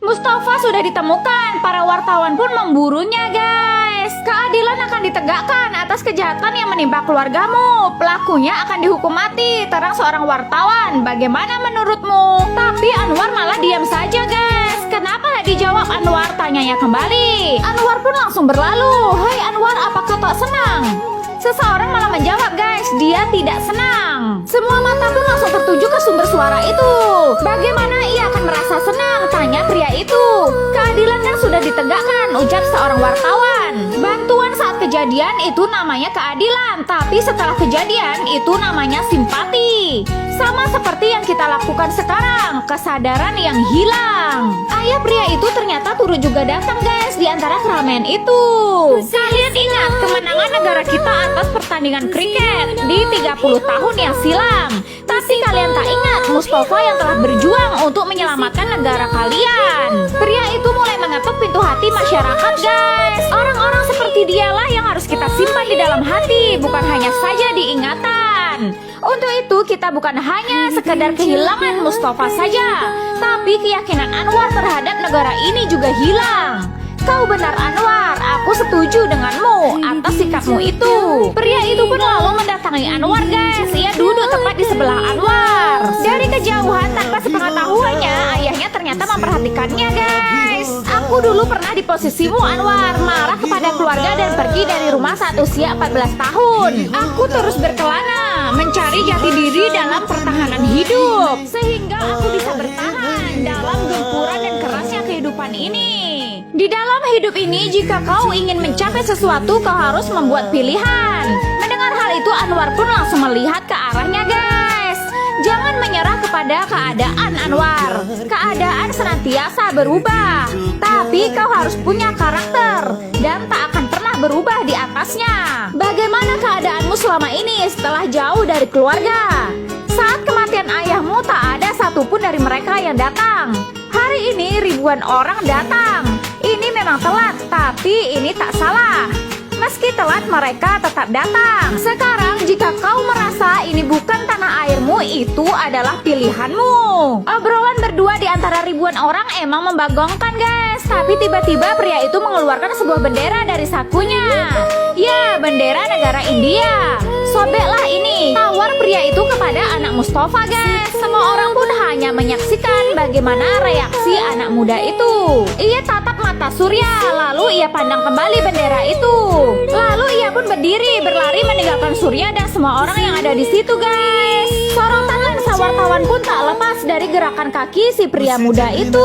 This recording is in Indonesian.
Mustafa sudah ditemukan, para wartawan pun memburunya guys. Keadilan akan ditegakkan atas kejahatan yang menimpa keluargamu. Pelakunya akan dihukum mati, terang seorang wartawan. Bagaimana menurutmu? Tapi Anwar malah diam saja guys. Kenapa nggak dijawab Anwar? Tanyanya kembali. Anwar pun langsung berlalu. Hai Anwar, apakah tak senang? Seseorang malah menjawab guys, dia tidak senang. Semua mata pun langsung tertuju ke sumber suara itu. Bagaimana ia akan merasa senang? Tanya pria itu. Keadilan kan sudah ditegakkan, ujar seorang wartawan. Bantuan saat kejadian itu namanya keadilan, tapi setelah kejadian itu namanya simpati. Sama seperti yang kita lakukan sekarang, kesadaran yang hilang. Ayah pria itu ternyata turut juga datang guys di antara keramaian itu. Kalian ingat kemenangan negara kita atas pertandingan kriket di 30 tahun yang silam. Tapi kalian tak ingat Mustafa yang telah berjuang untuk menyelamatkan negara kalian. Pria itu mulai mengetuk pintu hati masyarakat guys. Orang-orang seperti dialah yang harus kita simpan di dalam hati, bukan hanya saja diingatan. Untuk itu kita bukan hanya sekedar kehilangan Mustafa saja, tapi keyakinan Anwar terhadap negara ini juga hilang. Kau benar Anwar, aku setuju denganmu atas sikapmu itu. Pria itu pun lalu mendatangi Anwar guys. Ia duduk tepat di sebelah Anwar. Dari kejauhan tanpa sepengetahuannya, ayahnya ternyata memperhatikannya guys. Aku dulu pernah di posisimu Anwar, marah kepada keluarga dan pergi dari rumah saat usia 14 tahun. Aku terus berkelana, mencari jati diri dalam pertahanan hidup, sehingga aku bisa bertahan dalam gempuran dan kerasnya kehidupan ini. Di dalam hidup ini, jika kau ingin mencapai sesuatu, kau harus membuat pilihan. Mendengar hal itu, Anwar pun langsung melihat ke arahnya guys. Jangan menyerah kepada keadaan Anwar. Keadaan senantiasa berubah, tapi kau harus punya karakter dan tak akan pernah berubah di atasnya. Bagaimana keadaanmu selama ini setelah jauh dari keluarga? Saat kematian ayahmu tak ada satupun dari mereka yang datang. Hari ini ribuan orang datang. Ini memang telat, tapi ini tak salah. Meski telat, mereka tetap datang. Sekarang jika kau merasa ini bukan tanah airmu, itu adalah pilihanmu. Obrolan berdua di antara ribuan orang emang membagongkan guys. Tapi tiba-tiba pria itu mengeluarkan sebuah bendera dari sakunya. Ya, bendera negara India. Sobeklah ini, tawar pria itu kepada anak Mustafa guys. Semua orang pun hanya menyaksikan bagaimana reaksi anak muda itu. Ia tatap mata surya, lalu ia pandang kembali bendera itu. Lalu ia pun berdiri berlari meninggalkan surya dan semua orang yang ada di situ guys. Sorotan lensa wartawan pun tak lepas dari gerakan kaki si pria muda itu.